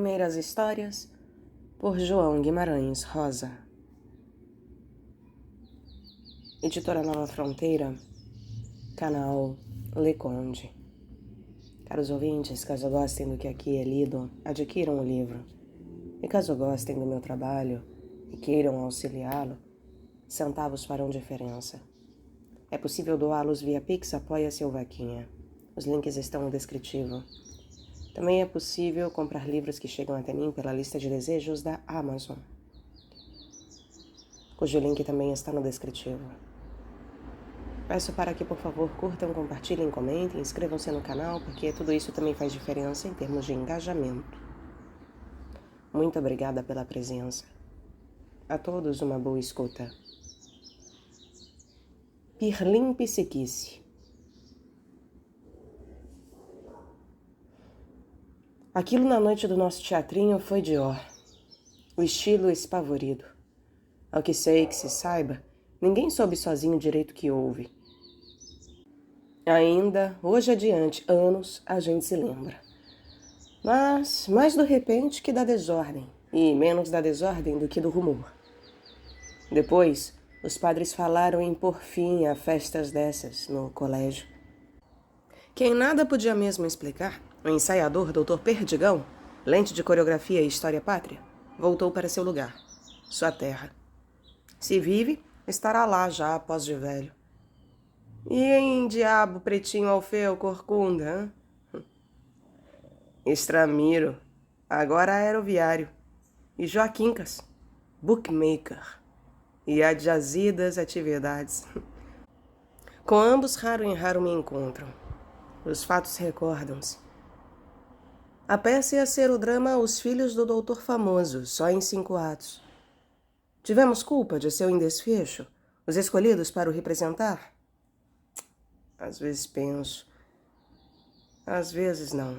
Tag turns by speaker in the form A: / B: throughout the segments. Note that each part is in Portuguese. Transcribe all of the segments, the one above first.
A: Primeiras Histórias, por João Guimarães Rosa. Editora Nova Fronteira, canal Leconde. Caros ouvintes, caso gostem do que aqui é lido, adquiram o livro. E caso gostem do meu trabalho e queiram auxiliá-lo, centavos farão diferença. É possível doá-los via Pix, Apoia-se ou Vaquinha. Os links estão no descritivo. Também é possível comprar livros que chegam até mim pela lista de desejos da Amazon, cujo link também está no descritivo. Peço para que, por favor, curtam, compartilhem, comentem, inscrevam-se no canal, porque tudo isso também faz diferença em termos de engajamento. Muito obrigada pela presença. A todos uma boa escuta. Pirlim Psiquice. Aquilo na noite do nosso teatrinho foi Dior. O estilo espavorido. Ao que sei que se saiba, ninguém soube sozinho direito o que houve. Ainda, hoje adiante, anos, a gente se lembra. Mas mais do repente que da desordem, e menos da desordem do que do rumor. Depois, os padres falaram em pôr fim a festas dessas no colégio. Quem nada podia mesmo explicar, o ensaiador Dr. Perdigão, lente de coreografia e história pátria, voltou para seu lugar, sua terra. Se vive, estará lá já após de velho. E em diabo pretinho Alfeu corcunda, hein? Estramiro, agora aeroviário, e Joaquincas, bookmaker, e adjazidas atividades. Com ambos raro em raro me encontram. Os fatos recordam-se. A peça ia ser o drama Os Filhos do Doutor Famoso, só em 5 atos. Tivemos culpa de seu indesfecho, os escolhidos para o representar? Às vezes penso, às vezes não.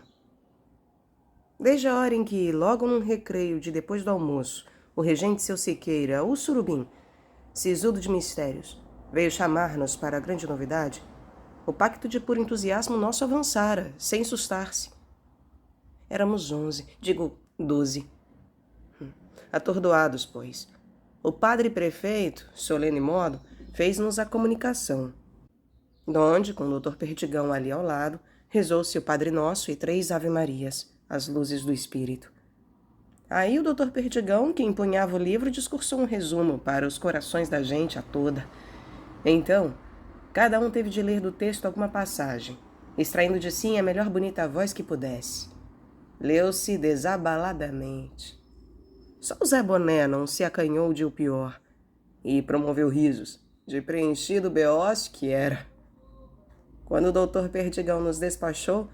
A: Desde a hora em que, logo num recreio de depois do almoço, o regente seu Siqueira, o Surubim, sisudo de mistérios, veio chamar-nos para a grande novidade, o pacto de puro entusiasmo nosso avançara, sem sustar-se. Éramos 12. Atordoados, pois. O padre prefeito, solene modo, fez-nos a comunicação, donde, com o Dr. Perdigão ali ao lado, rezou-se o Padre Nosso e 3 Ave-Marias, as luzes do Espírito. Aí o Dr. Perdigão, que empunhava o livro, discursou um resumo para os corações da gente a toda. Então, cada um teve de ler do texto alguma passagem, extraindo de si a melhor bonita voz que pudesse. Leu-se desabaladamente. Só o Zé Boné não se acanhou de o pior e promoveu risos, de preenchido beócio que era. Quando o doutor Perdigão nos despachou,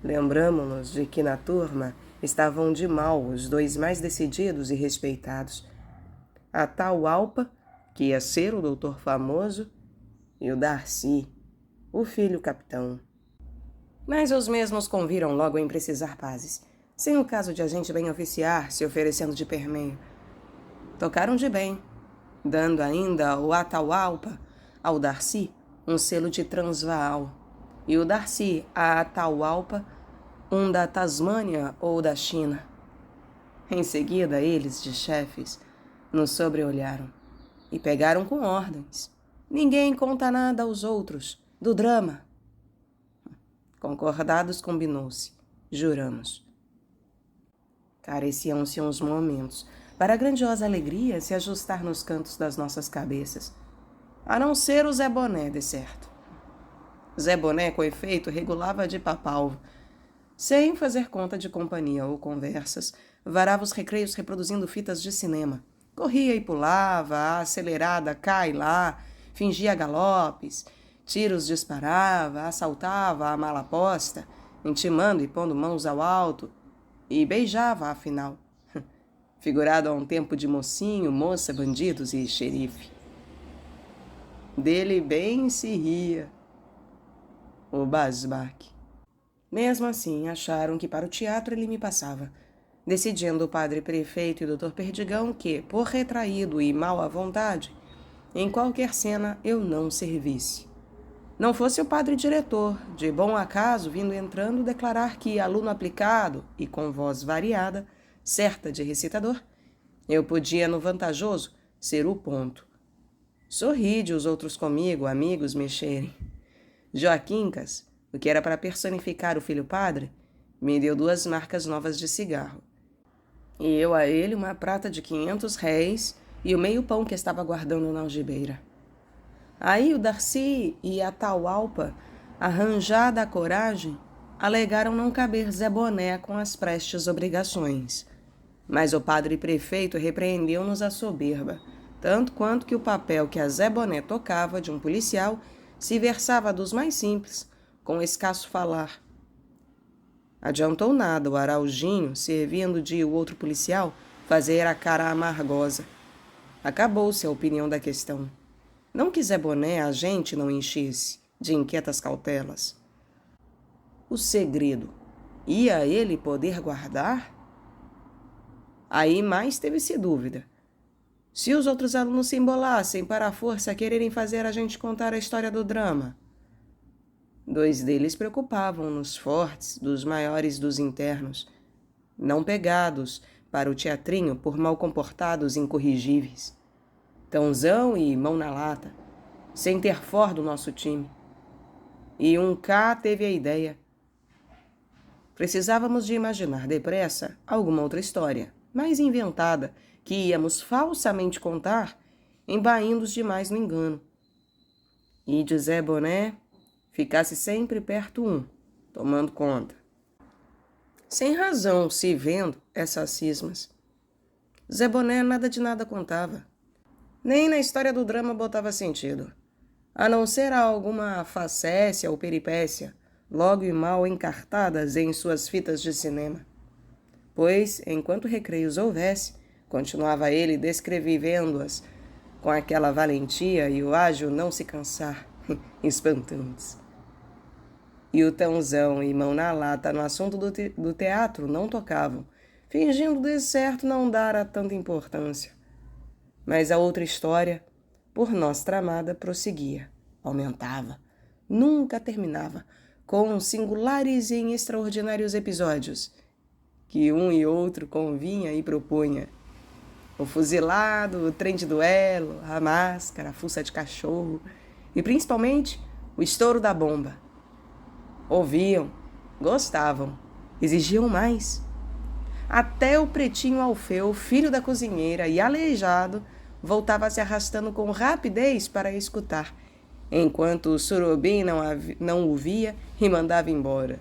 A: lembramo-nos de que na turma estavam de mal os 2 mais decididos e respeitados, a tal Alpa, que ia ser o doutor famoso, e o Darcy, o filho capitão. Mas os mesmos conviram logo em precisar pazes, sem o caso de a gente bem oficiar se oferecendo de permeio. Tocaram de bem, dando ainda o Atahualpa ao Darcy um selo de Transvaal, e o Darcy a Atahualpa um da Tasmânia ou da China. Em seguida, eles, de chefes, nos sobreolharam e pegaram com ordens. Ninguém conta nada aos outros do drama. Concordados, combinou-se. Juramos. Careciam-se uns momentos para a grandiosa alegria se ajustar nos cantos das nossas cabeças. A não ser o Zé Boné, de certo. Zé Boné, com efeito, regulava de papalvo. Sem fazer conta de companhia ou conversas, varava os recreios reproduzindo fitas de cinema. Corria e pulava, a acelerada cá e lá, fingia galopes, tiros disparava, assaltava a mala posta, intimando e pondo mãos ao alto, e beijava, afinal. Figurado a um tempo de mocinho, moça, bandidos e xerife. Dele bem se ria o Basbaque. Mesmo assim, acharam que para o teatro ele me passava, decidindo o padre prefeito e o Dr. Perdigão que, por retraído e mal à vontade, em qualquer cena eu não servisse. Não fosse o padre diretor, de bom acaso vindo entrando declarar que aluno aplicado e com voz variada, certa de recitador, eu podia, no vantajoso, ser o ponto. Sorri de os outros comigo, amigos, mexerem. Joaquincas, o que era para personificar o filho padre, me deu 2 marcas novas de cigarro. E eu a ele uma prata de 500 réis e o meio pão que estava guardando na algibeira. Aí o Darcy e a Atahualpa, arranjada a coragem, alegaram não caber Zé Boné com as prestes obrigações. Mas o padre prefeito repreendeu-nos a soberba, tanto quanto que o papel que a Zé Boné tocava de um policial se versava dos mais simples, com escasso falar. Adiantou nada o Araujinho, servindo de o outro policial, fazer a cara amargosa. Acabou-se a opinião da questão. Não que Zé Boné a gente não enchesse de inquietas cautelas. O segredo, ia ele poder guardar? Aí mais teve-se dúvida. Se os outros alunos se embolassem para a força quererem fazer a gente contar a história do drama. 2 deles preocupavam-nos fortes dos maiores dos internos, não pegados para o teatrinho por mal comportados incorrigíveis. Tãozão e mão na lata, sem ter for do nosso time. E um K teve a ideia. Precisávamos de imaginar depressa alguma outra história, mais inventada, que íamos falsamente contar, embaindo-os demais no engano. E de Zé Boné ficasse sempre perto um, tomando conta. Sem razão, se vendo essas cismas. Zé Boné nada de nada contava. Nem na história do drama botava sentido, a não ser alguma facécia ou peripécia, logo e mal encartadas em suas fitas de cinema. Pois, enquanto recreios houvesse, continuava ele descrevendo-as com aquela valentia e o ágil não se cansar, espantantes. E o Tãozão e mão na lata no assunto do teatro não tocavam, fingindo de certo não dar a tanta importância. Mas a outra história, por nós tramada, prosseguia, aumentava, nunca terminava, com singulares e extraordinários episódios, que um e outro convinha e propunha. O fuzilado, o trem de duelo, a máscara, a fuça de cachorro e, principalmente, o estouro da bomba. Ouviam, gostavam, exigiam mais. Até o pretinho Alfeu, filho da cozinheira e aleijado, voltava se arrastando com rapidez para escutar, enquanto o surubim não o via e mandava embora.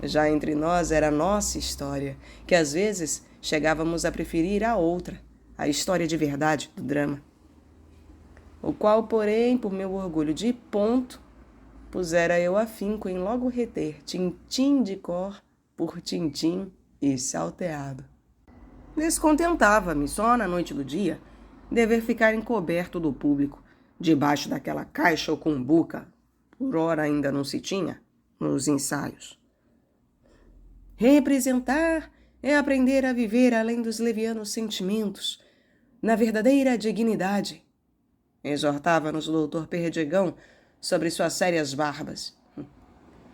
A: Já entre nós era nossa história, que às vezes chegávamos a preferir a outra, a história de verdade do drama. O qual, porém, por meu orgulho de ponto, pusera eu afinco em logo reter tintim de cor por tintim e salteado. Descontentava-me só na noite do dia dever ficar encoberto do público, debaixo daquela caixa ou cumbuca, por ora ainda não se tinha, nos ensaios. Representar é aprender a viver além dos levianos sentimentos, na verdadeira dignidade, exortava-nos o doutor Perdigão sobre suas sérias barbas.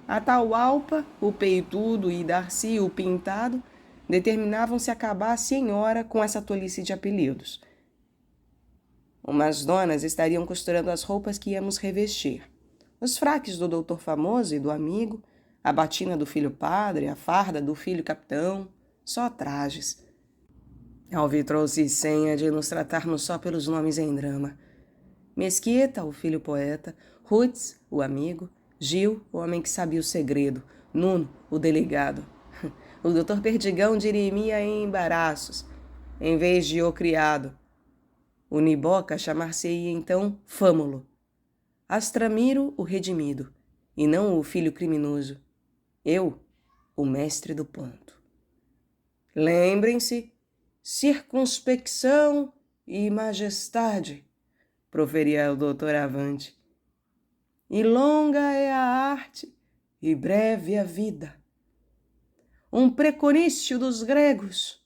A: Atahualpa, o peitudo e Darcy, o pintado, determinavam-se acabar-se em hora com essa tolice de apelidos. Umas donas estariam costurando as roupas que íamos revestir. Os fraques do doutor famoso e do amigo, a batina do filho padre, a farda do filho capitão, só trajes. Alvi trouxe senha de nos tratarmos só pelos nomes em drama. Mesquita, o filho poeta, Rutz, o amigo, Gil, o homem que sabia o segredo, Nuno, o delegado. O doutor Perdigão dirimia em embaraços, em vez de o criado. O Niboca chamar-se-ia então Fâmulo. Astramiro, o redimido, e não o filho criminoso. Eu, o mestre do ponto. Lembrem-se, circunspecção e majestade, proferia o doutor Avante. E longa é a arte e breve a vida. Um preconício dos gregos.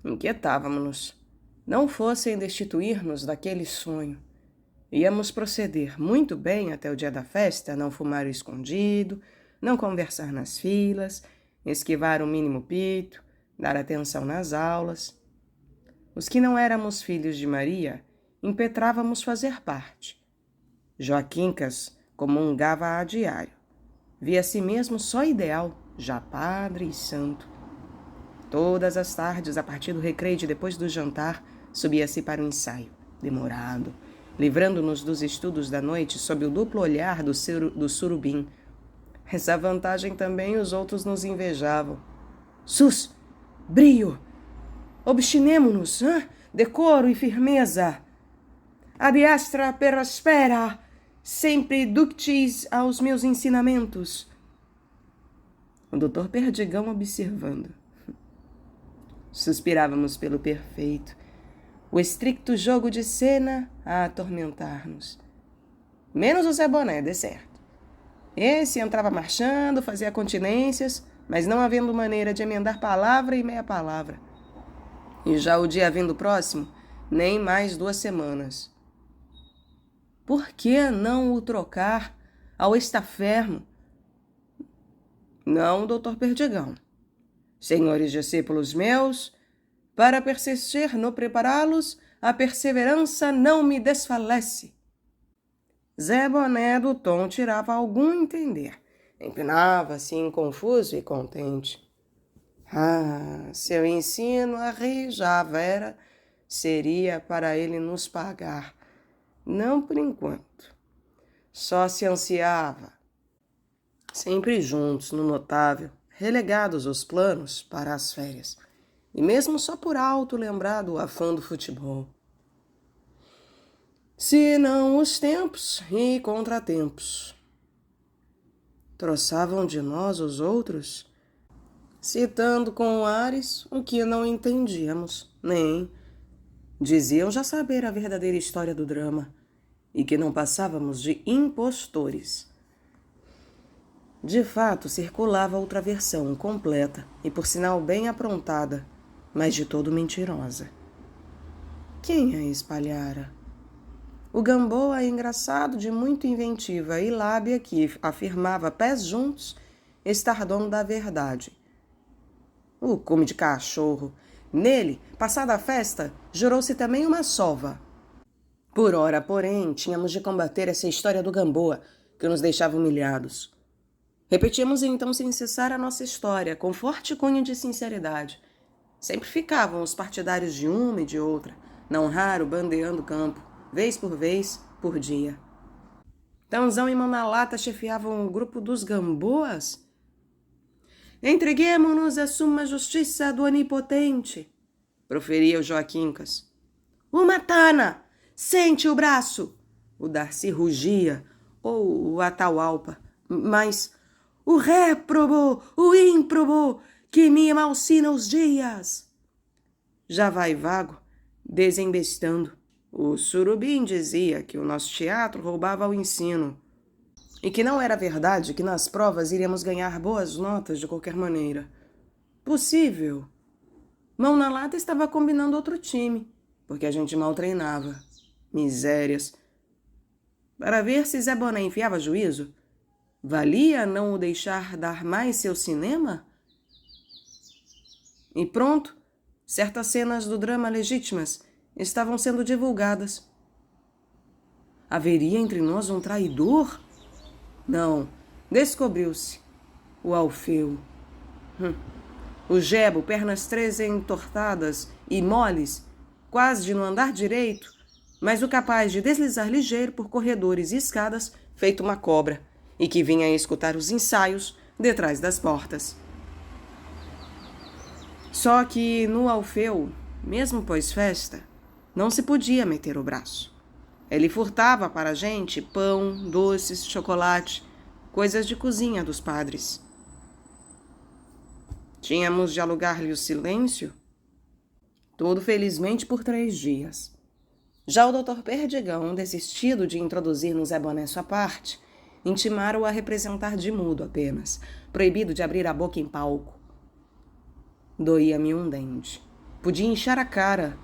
A: Inquietávamos-nos. Não fossem destituir-nos daquele sonho. Íamos proceder muito bem até o dia da festa, não fumar escondido, não conversar nas filas, esquivar o mínimo pito, dar atenção nas aulas. Os que não éramos filhos de Maria, impetrávamos fazer parte. Joaquincas comungava a diário. Via a si mesmo só ideal, já padre e santo. Todas as tardes, a partir do recreio de depois do jantar, subia-se para o ensaio, demorado, livrando-nos dos estudos da noite sob o duplo olhar do surubim. Essa vantagem também os outros nos invejavam. Sus! Brio! Obstinemo-nos, decoro e firmeza. A diestra peraspera, sempre ductis aos meus ensinamentos. O doutor Perdigão observando. Suspirávamos pelo perfeito, o estricto jogo de cena a atormentar-nos. Menos o Zé Boné, de certo. Esse entrava marchando, fazia continências, mas não havendo maneira de emendar palavra e meia palavra. E já o dia vindo próximo, nem mais 2 semanas. Por que não o trocar ao estafermo? Não, doutor Perdigão. Senhores discípulos meus, para persistir no prepará-los, a perseverança não me desfalece. Zé Boné do tom tirava algum entender. Empinava-se inconfuso e contente. Seu ensino arrejava era, seria para ele nos pagar. Não por enquanto. Só se ansiava. Sempre juntos, no notável, relegados os planos para as férias. E mesmo só por alto lembrar do afã do futebol. Se não os tempos e contratempos troçavam de nós os outros, citando com ares o que não entendíamos, nem diziam já saber a verdadeira história do drama e que não passávamos de impostores. De fato, circulava outra versão completa e, por sinal, bem aprontada, mas de todo mentirosa. Quem a espalhara? O Gamboa, engraçado de muito inventiva e lábia, que afirmava pés juntos estar dono da verdade. O come de cachorro. Nele, passada a festa, jurou-se também uma sova. Por ora, porém, tínhamos de combater essa história do Gamboa, que nos deixava humilhados. Repetíamos então sem cessar a nossa história, com forte cunho de sinceridade. Sempre ficavam os partidários de uma e de outra, não raro bandeando o campo, vez, por dia. Tãozão e Mão na Lata chefiavam o grupo dos Gamboas? Entreguemo-nos à suma justiça do onipotente, proferia o Joaquincas. O Matana! Sente o braço! O Darcy rugia, ou o Atahualpa, mas o réprobo, o ímprobo, que me malsina os dias. Já vai vago, desembestando. O surubim dizia que o nosso teatro roubava o ensino e que não era verdade que nas provas iríamos ganhar boas notas de qualquer maneira. Possível. Mão na Lata estava combinando outro time, porque a gente mal treinava. Misérias. Para ver se Zé Boné enfiava juízo, valia não o deixar dar mais seu cinema? E pronto, certas cenas do drama legítimas estavam sendo divulgadas. Haveria entre nós um traidor? Não, descobriu-se. O Alfeu. O Gebo, pernas 13 entortadas e moles, quase de não andar direito, mas o capaz de deslizar ligeiro por corredores e escadas, feito uma cobra, e que vinha escutar os ensaios detrás das portas. Só que no Alfeu, mesmo pós-festa, não se podia meter o braço. Ele furtava para a gente pão, doces, chocolate, coisas de cozinha dos padres. Tínhamos de alugar-lhe o silêncio? Tudo felizmente por 3 dias. Já o doutor Perdigão, desistido de introduzir no Zé Boné sua parte, intimara-o a representar de mudo apenas, proibido de abrir a boca em palco. Doía-me um dente. Podia inchar a cara.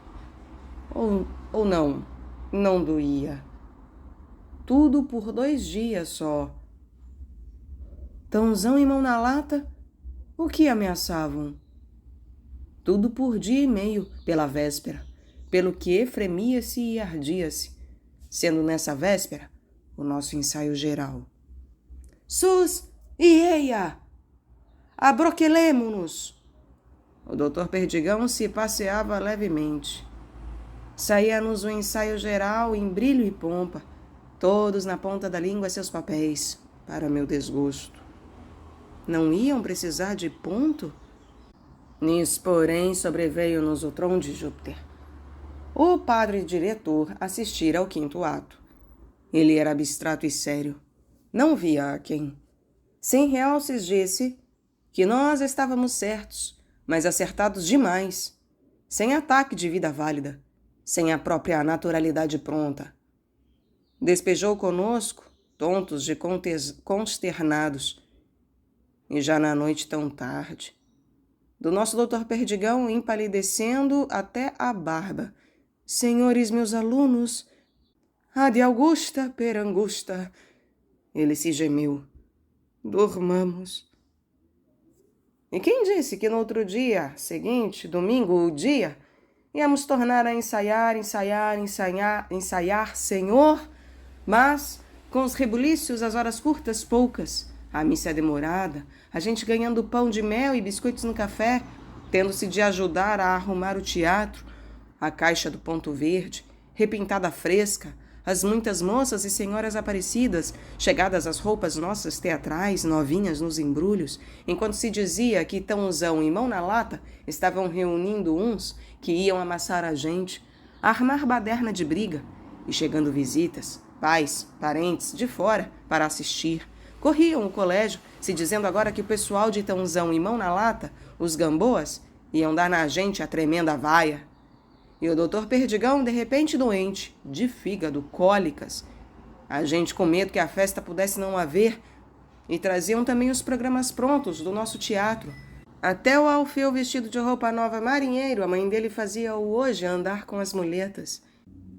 A: Ou não doía. Tudo por 2 dias só. Tãozão e mão na lata, o que ameaçavam? Tudo por dia e meio, pela véspera, pelo que efremia-se e ardia-se, sendo nessa véspera o nosso ensaio geral. Sus e eia! Abroquelemo-nos! O doutor Perdigão se passeava levemente. Saía-nos o ensaio geral em brilho e pompa, todos na ponta da língua seus papéis, para meu desgosto. Não iam precisar de ponto? Nisso, porém, sobreveio-nos o tron de Júpiter. O padre diretor assistira ao 5º ato. Ele era abstrato e sério. Não via a quem. Sem realces disse que nós estávamos certos, mas acertados demais, sem ataque de vida válida, sem a própria naturalidade pronta. Despejou conosco, tontos de consternados, e já na noite tão tarde, do nosso doutor Perdigão empalidecendo até a barba. Senhores meus alunos, ad Augusta per Angusta, ele se gemeu. Dormamos. E quem disse que no outro dia seguinte, domingo, o dia, íamos tornar a ensaiar, Senhor, mas com os rebuliços, as horas curtas, poucas, a missa é demorada, a gente ganhando pão de mel e biscoitos no café, tendo-se de ajudar a arrumar o teatro, a caixa do ponto verde, repintada fresca, as muitas moças e senhoras aparecidas, chegadas às roupas nossas teatrais, novinhas nos embrulhos, enquanto se dizia que Tãozão e mão na lata estavam reunindo uns que iam amassar a gente, a armar baderna de briga, e chegando visitas, pais, parentes, de fora, para assistir. Corriam o colégio, se dizendo agora que o pessoal de Tãozão e mão na lata, os gamboas, iam dar na gente a tremenda vaia. E o doutor Perdigão, de repente doente, de fígado, cólicas. A gente com medo que a festa pudesse não haver. E traziam também os programas prontos do nosso teatro. Até o Alfeu vestido de roupa nova marinheiro, a mãe dele fazia-o hoje andar com as muletas.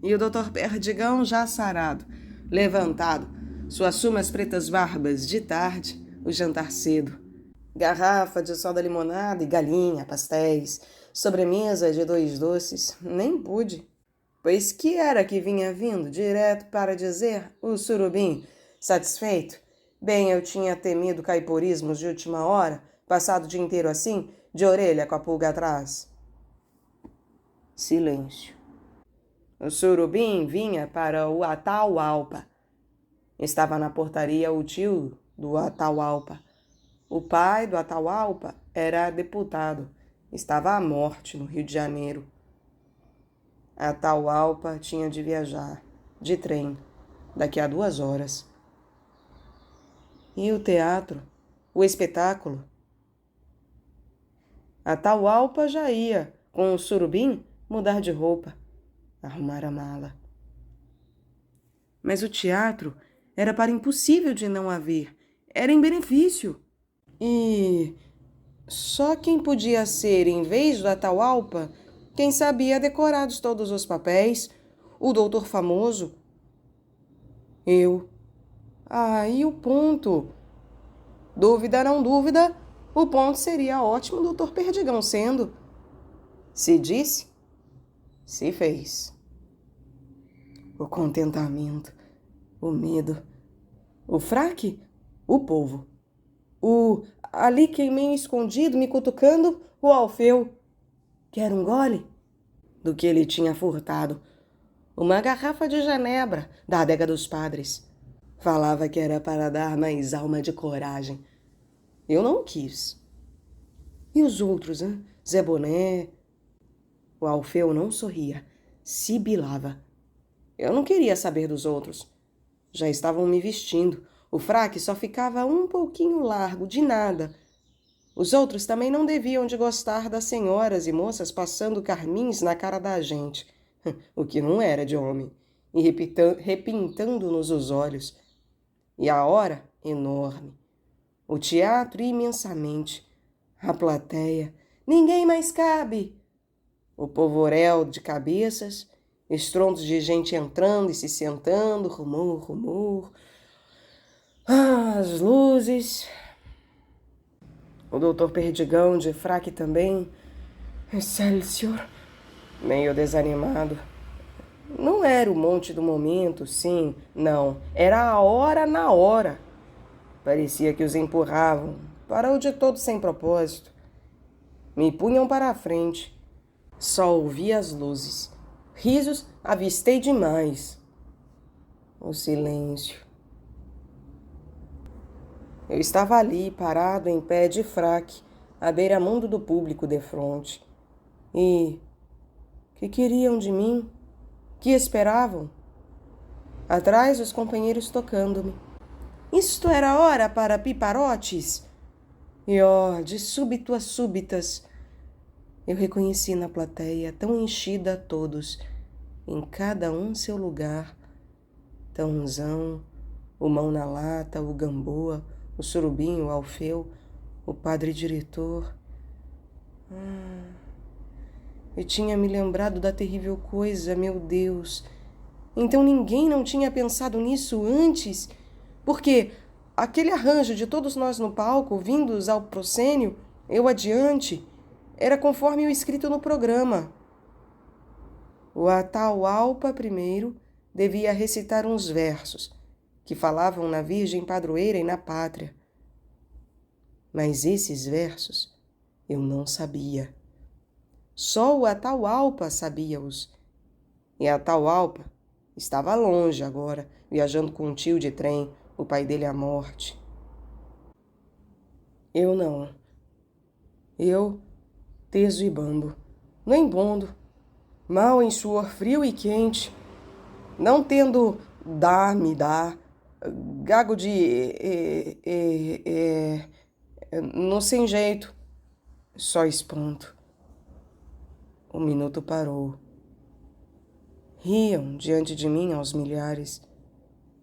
A: E o doutor Perdigão já sarado, levantado, suas sumas pretas barbas de tarde, o jantar cedo. Garrafa de soda limonada e galinha, pastéis, sobremesa de 2 doces, nem pude. Pois que era que vinha vindo direto para dizer o surubim, satisfeito? Bem, eu tinha temido caiporismos de última hora, passado o dia inteiro assim, de orelha com a pulga atrás. Silêncio. O surubim vinha para o Atahualpa. Estava na portaria o tio do Atahualpa. O pai do Atahualpa era deputado. Estava à morte no Rio de Janeiro. Atahualpa tinha de viajar, de trem, daqui a 2 horas. E o teatro? O espetáculo? Atahualpa já ia, com o surubim, mudar de roupa, arrumar a mala. Mas o teatro era para impossível de não haver. Era em benefício. E só quem podia ser, em vez do Atahualpa, quem sabia decorados todos os papéis, o doutor famoso. Eu. E o ponto? Dúvida não dúvida, o ponto seria ótimo, doutor Perdigão sendo. Se disse, se fez. O contentamento, o medo, o fraque, o povo. Ali que meio escondido, me cutucando, o Alfeu. Quer um gole? Do que ele tinha furtado. Uma garrafa de genebra, da adega dos padres. Falava que era para dar mais alma de coragem. Eu não quis. E os outros, hein? Zé Boné? O Alfeu não sorria, sibilava. Eu não queria saber dos outros. Já estavam me vestindo. O fraque só ficava um pouquinho largo, de nada. Os outros também não deviam de gostar das senhoras e moças passando carmins na cara da gente, o que não era de homem, e repintando-nos os olhos. E a hora, enorme. O teatro, imensamente. A plateia, ninguém mais cabe. O povoréu de cabeças Estrondos de gente entrando e se sentando, rumor, rumor. Ah, as luzes. O doutor Perdigão, de fraque também. Excelsior. Meio desanimado. Não era o monte do momento, sim, não. Era a hora na hora. Parecia que os empurravam, para o de todo sem propósito. Me punham para a frente. Só ouvi as luzes. Risos avistei demais. O silêncio. Eu estava ali, parado em pé de fraque, à beira-mundo do público defronte. E que queriam de mim? Que esperavam? Atrás, os companheiros tocando-me. Isto era hora para piparotes? E de súbito a súbitas, eu reconheci na plateia, tão enchida a todos, em cada um seu lugar, Tãozão, o Mão na Lata, o Gamboa, o Surubim, o Alfeu, o padre diretor. Eu tinha me lembrado da terrível coisa, meu Deus. Então ninguém não tinha pensado nisso antes? Porque aquele arranjo de todos nós no palco, vindos ao proscênio, eu adiante, era conforme o escrito no programa. O Atahualpa primeiro devia recitar uns versos que falavam na Virgem Padroeira e na pátria. Mas esses versos eu não sabia. Só o Atahualpa sabia-os. E Atahualpa estava longe agora, viajando com um tio de trem, o pai dele à morte. Eu não. Eu, teso e bambo, lembondo, mal em suor frio e quente, não tendo me dá, gago de no sem jeito, só espanto. O minuto parou. Riam diante de mim aos milhares.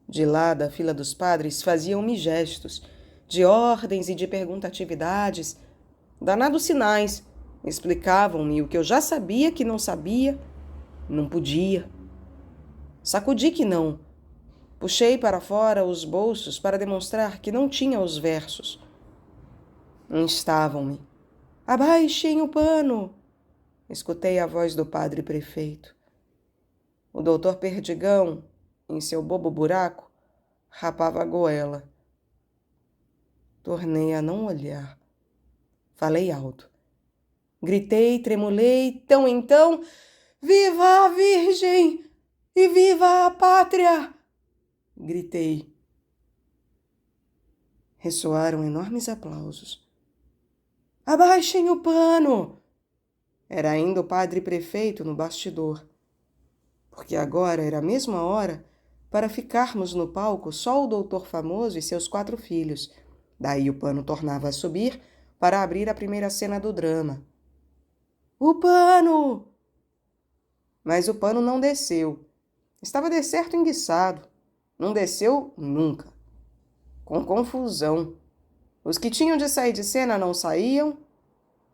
A: De lá da fila dos padres faziam-me gestos, de ordens e de perguntatividades, danados sinais, explicavam-me o que eu já sabia que não sabia, não podia. Sacudi que não. Puxei para fora os bolsos para demonstrar que não tinha os versos. Instavam-me. Abaixem o pano! Escutei a voz do padre prefeito. O doutor Perdigão, em seu bobo buraco, rapava a goela. Tornei a não olhar. Falei alto. Gritei, tremulei, então, viva a Virgem e viva a pátria! Gritei. Ressoaram enormes aplausos. Abaixem o pano! Era ainda o padre prefeito no bastidor, porque agora era a mesma hora para ficarmos no palco só o doutor famoso e seus 4 filhos. Daí o pano tornava a subir para abrir a primeira cena do drama. O pano! Mas o pano não desceu. Estava de certo enguiçado. Não desceu nunca. Com confusão. Os que tinham de sair de cena não saíam.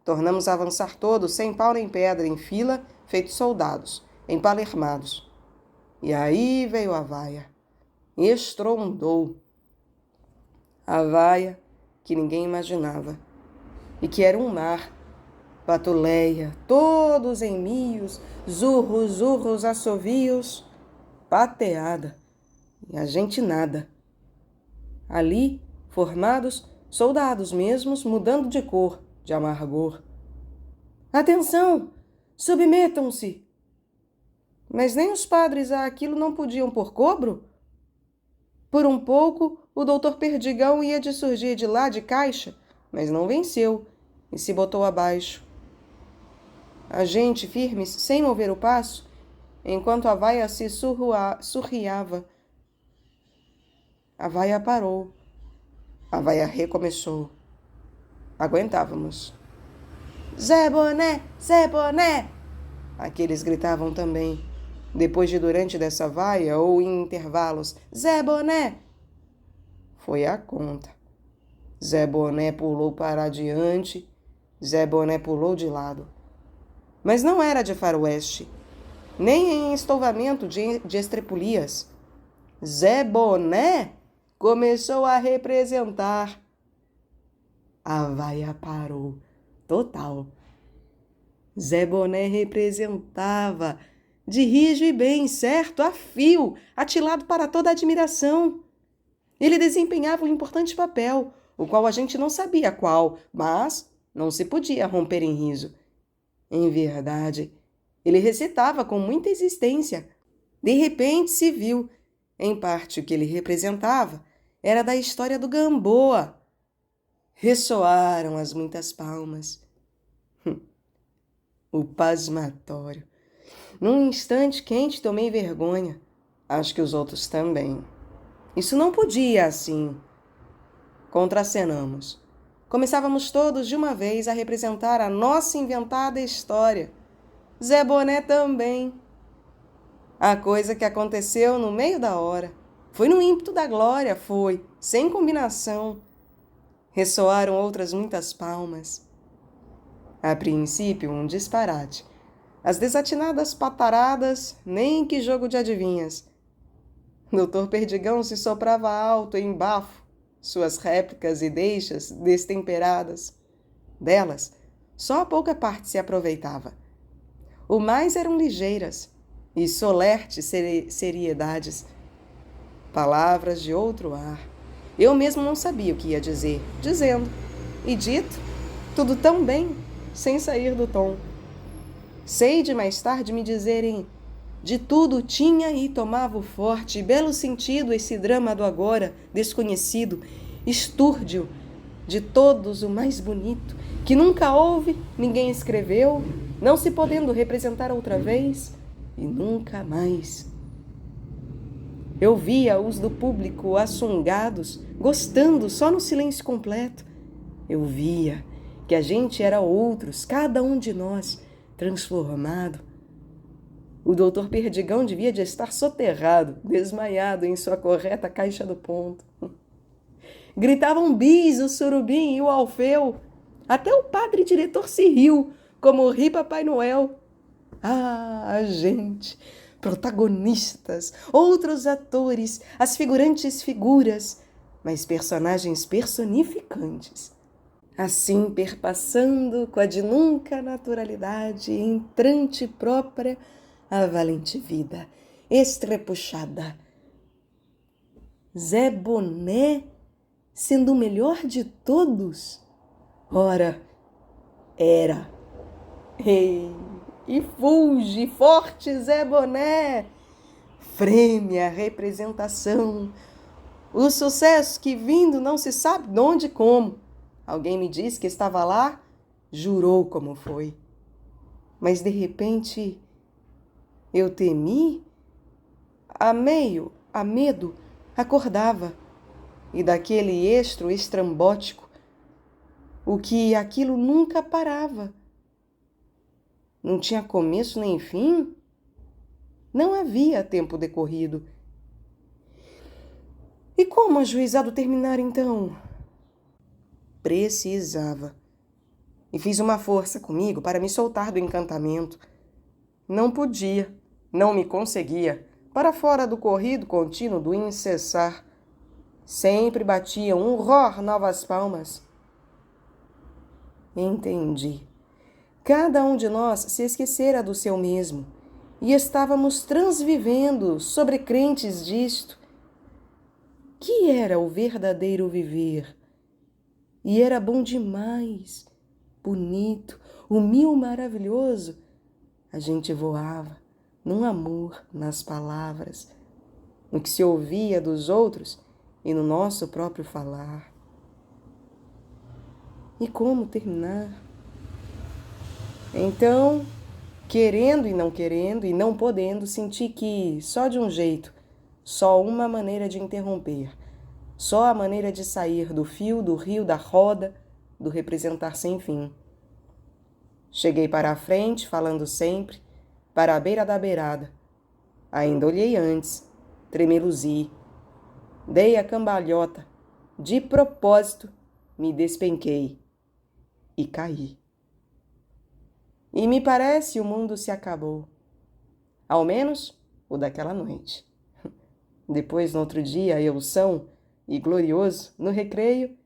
A: Tornamos a avançar todos, sem pau nem pedra, em fila, feitos soldados, empalermados. E aí veio a vaia. Estrondou. A vaia que ninguém imaginava. E que era um mar. Patuleia, todos em mios, zurros, urros, assovios. Pateada. E a gente nada. Ali, formados, soldados mesmos, mudando de cor, de amargor. Atenção! Submetam-se! Mas nem os padres a aquilo não podiam pôr cobro? Por um pouco, o doutor Perdigão ia de surgir de lá de caixa, mas não venceu e se botou abaixo. A gente, firmes, sem mover o passo, enquanto a vaia se surriava. A vaia parou. A vaia recomeçou. Aguentávamos. Zé Boné! Zé Boné! Aqueles gritavam também. Depois de durante dessa vaia ou em intervalos. Zé Boné! Foi a conta. Zé Boné pulou para adiante. Zé Boné pulou de lado. Mas não era de faroeste. nem em estouvamento de estrepulias. Zé Boné começou a representar. A vaia parou, total. Zé Boné representava, de rijo e bem, certo, a fio, atilado para toda a admiração. Ele desempenhava um importante papel, o qual a gente não sabia qual, mas não se podia romper em riso. Em verdade, ele recitava com muita existência. De repente se viu, em parte o que ele representava, era da história do Gamboa. Ressoaram as muitas palmas. O pasmatório. Num instante quente tomei vergonha. Acho que os outros também. Isso não podia assim. Contracenamos. Começávamos todos de uma vez a representar a nossa inventada história. Zé Boné também. A coisa que aconteceu no meio da hora. Foi no ímpeto da glória, foi, sem combinação. Ressoaram outras muitas palmas. A princípio, um disparate. As desatinadas pataradas, nem que jogo de adivinhas. Doutor Perdigão se soprava alto em bafo, suas réplicas e deixas destemperadas. Delas, só a pouca parte se aproveitava. O mais eram ligeiras e solertes seriedades, palavras de outro ar. Eu mesmo não sabia o que ia dizer, dizendo, e dito, tudo tão bem, sem sair do tom. Sei de mais tarde me dizerem, de tudo tinha e tomava o forte e belo sentido esse drama do agora, desconhecido, estúrdio, de todos o mais bonito, que nunca houve, ninguém escreveu, não se podendo representar outra vez, e nunca mais. Eu via os do público assungados, gostando só no silêncio completo. Eu via que a gente era outros, cada um de nós, transformado. O doutor Perdigão devia de estar soterrado, desmaiado em sua correta caixa do ponto. Gritavam bis o surubim e o alfeu. Até o padre diretor se riu, como ri Papai Noel. Ah, a gente, protagonistas, outros atores, as figurantes figuras, mas personagens personificantes. Assim, perpassando com a de nunca naturalidade entrante própria a valente vida, estrepuchada. Zé Boné, sendo o melhor de todos? Ora, era. Ei, e fulge forte Zé Boné! Freme a representação. O sucesso que vindo não se sabe de onde e como. Alguém me disse que estava lá, jurou como foi. Mas de repente eu temi, a medo, acordava. E daquele estro estrambótico, o que aquilo nunca parava. Não tinha começo nem fim. Não havia tempo decorrido. E como o ajuizado terminar então? Precisava. E fiz uma força comigo para me soltar do encantamento. Não podia, não me conseguia, para fora do corrido contínuo do incessar. Sempre batiam um ror novas palmas. Entendi. Cada um de nós se esquecera do seu mesmo, e estávamos transvivendo, sobrecrentes disto. Que era o verdadeiro viver? E era bom demais, bonito, humil, maravilhoso. A gente voava, num amor, nas palavras, no que se ouvia dos outros e no nosso próprio falar. E como terminar? Então, querendo e não podendo, senti que, só de um jeito, só uma maneira de interromper, só a maneira de sair do fio, do rio, da roda, do representar sem fim. Cheguei para a frente, falando sempre, para a beira da beirada. Ainda olhei antes, tremeluzi. Dei a cambalhota, de propósito, me despenquei e caí. E me parece o mundo se acabou. ao menos o daquela noite. Depois, no outro dia, eução e glorioso, no recreio,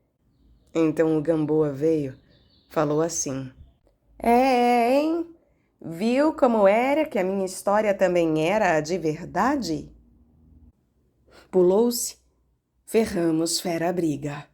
A: então o Gamboa veio, falou assim: hein? Viu como era que a minha história também era a de verdade? Pulou-se, ferramos fera briga.